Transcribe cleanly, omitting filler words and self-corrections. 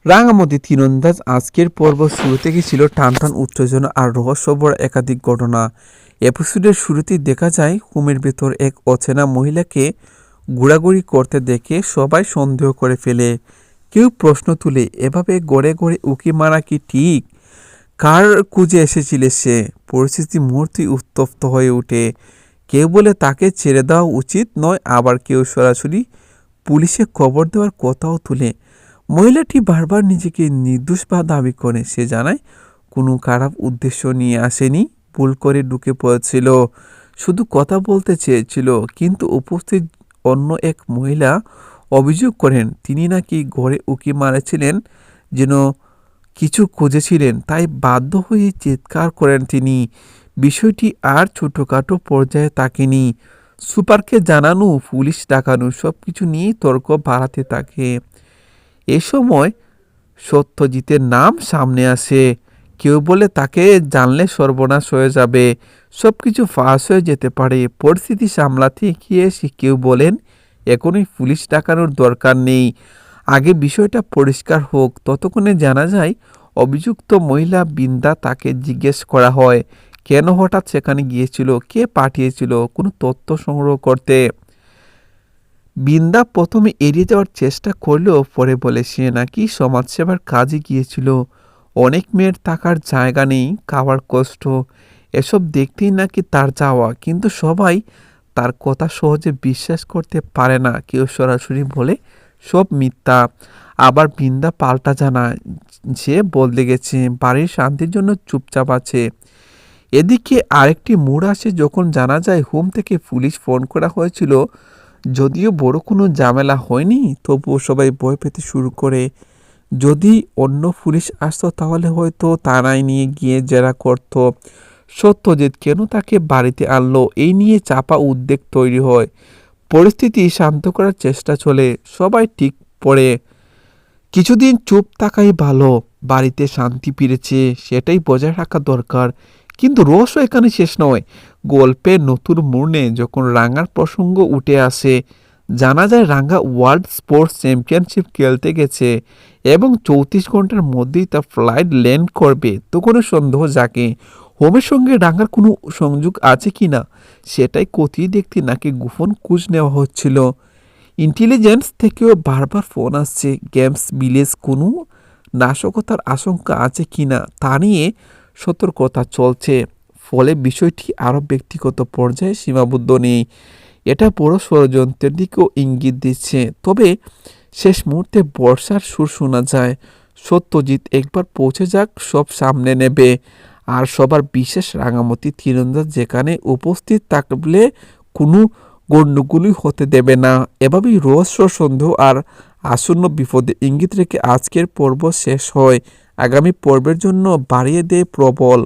রাঙামাটি তীরন্দাজ আজকের পর্ব শুরু থেকে ছিল টানটান উত্তেজনা আর রহস্যভরা একাধিক ঘটনা। এপিসোডের শুরুতেই দেখা যায় হোমের ভেতর এক অচেনা মহিলাকে ঘোরাঘুরি করতে দেখে সবাই সন্দেহ করে ফেলে। কেউ প্রশ্ন তুলে, এভাবে গড়ে গড়ে উকি মারা কি ঠিক? কার খুঁজে এসেছিল সে? পরিস্থিতি মুহূর্তেই উত্তপ্ত হয়ে ওঠে। কেউ বলে তাকে ছেড়ে দেওয়া উচিত নয়, আবার কেউ সরাসরি পুলিশে খবর দেওয়ার কথাও তুলে। মহিলাটি বারবার নিজেকে নির্দোষ বা দাবি করে। সে জানায় কোনো খারাপ উদ্দেশ্য নিয়ে আসেনি, ভুল করে ঢুকে পড়েছিল, শুধু কথা বলতে চেয়েছিল। কিন্তু উপস্থিত অন্য এক মহিলা অভিযোগ করেন তিনি নাকি ঘরে উকি মারেছিলেন, যেন কিছু খুঁজেছিলেন, তাই বাধ্য হয়ে চিৎকার করেন তিনি। বিষয়টি আর ছোটোখাটো পর্যায়ে থাকেনি। সুপারকে জানানো, পুলিশ ডাকানো, সব কিছু নিয়েই তর্ক বাড়াতে থাকে। এ সময় সত্যজিতের নাম সামনে আসে। কেউ বলে তাকে জানলে সর্বনাশ হয়ে যাবে, সব কিছু ফাঁস হয়ে যেতে পারে। পরিস্থিতি সামলাতে গিয়ে কেউ বলেন এখনই পুলিশ ডাকানোর দরকার নেই, আগে বিষয়টা পরিষ্কার হোক। ততক্ষণে জানা যায় অভিযুক্ত মহিলা বৃন্দা। তাকে জিজ্ঞেস করা হয় কেন হঠাৎ সেখানে গিয়েছিল, কে পাঠিয়েছিল কোনো তথ্য সংগ্রহ করতে। বৃন্দা প্রথমে এড়িয়ে যাওয়ার চেষ্টা করলেও পরে বলে সে নাকি সমাজসেবার কাজে গিয়েছিল। অনেক মেয়ের থাকার জায়গা নেই, খাওয়ার কষ্ট, এসব দেখতেই নাকি তার যাওয়া। কিন্তু সবাই তার কথা সহজে বিশ্বাস করতে পারে না। কেউ সরাসরি বলে সব মিথ্যা, আবার বৃন্দা পাল্টা জানায় সে বদলে গেছে, বাড়ির শান্তির জন্য চুপচাপ আছে। এদিকে আরেকটি মোড় আসে যখন জানা যায় হোম থেকে পুলিশ ফোন করা হয়েছিল। যদিও বড় কোনো ঝামেলা হয়নি, তবুও সবাই ভয় পেতে শুরু করে। যদি অন্য পুলিশ আসতো তাহলে হয়তো তারাই নিয়ে গিয়ে জেরা করত। সত্যজিৎ কেন তাকে বাড়িতে আনলো, এই নিয়ে চাপা উদ্বেগ তৈরি হয়। পরিস্থিতি শান্ত করার চেষ্টা চলে, সবাই ঠিক পড়ে কিছুদিন চুপ থাকাই ভালো। বাড়িতে শান্তি ফিরেছে, সেটাই বজায় রাখা দরকার। কিন্তু রহস্য এখানে শেষ নয়। গল্পের নতুন মোড়ে যখন রাঙ্গার প্রসঙ্গ উঠে আসে, জানা যায় রাঙ্গা ওয়ার্ল্ড স্পোর্টস চ্যাম্পিয়নশিপ খেলতে গেছে এবং 34 ঘন্টার মধ্যেই তার ফ্লাইট ল্যান্ড করবে। তখন সন্দেহ জাগে হোমের সঙ্গে রাঙ্গার কোনো সংযোগ আছে কিনা, সেটাই খতিয়ে দেখতে নাকি গোপন খোঁজ নেওয়া হচ্ছিল। ইন্টেলিজেন্স থেকেও বারবার ফোন আসছে, গেমস ভিলেজ কোনো নাশকতার আশঙ্কা আছে কিনা তা নিয়ে সতর্কতা চলছে। ফলে বিষয়টি আরও ব্যক্তিগত পর্যায়ে সীমাবদ্ধ নেই, এটা বড় ষড়যন্ত্রের দিকেও ইঙ্গিত দিচ্ছে। তবে শেষ মুহূর্তে বর্ষার সুর শোনা যায়। সত্যজিৎ একবার পৌঁছে যাক, সব সামনে নেবে। আর সবার বিশেষ রাঙামাটি তীরন্দাজ যেখানে উপস্থিত থাকলে কোনো গণ্ডগোলই হতে দেবে না। এভাবেই রহস্য, সন্দেহ আর আসন্ন বিপদে ইঙ্গিত রেখে আজকের পর্ব শেষ হয়। আগামী পর্বের জন্য বাড়িয়ে দেয় প্রবল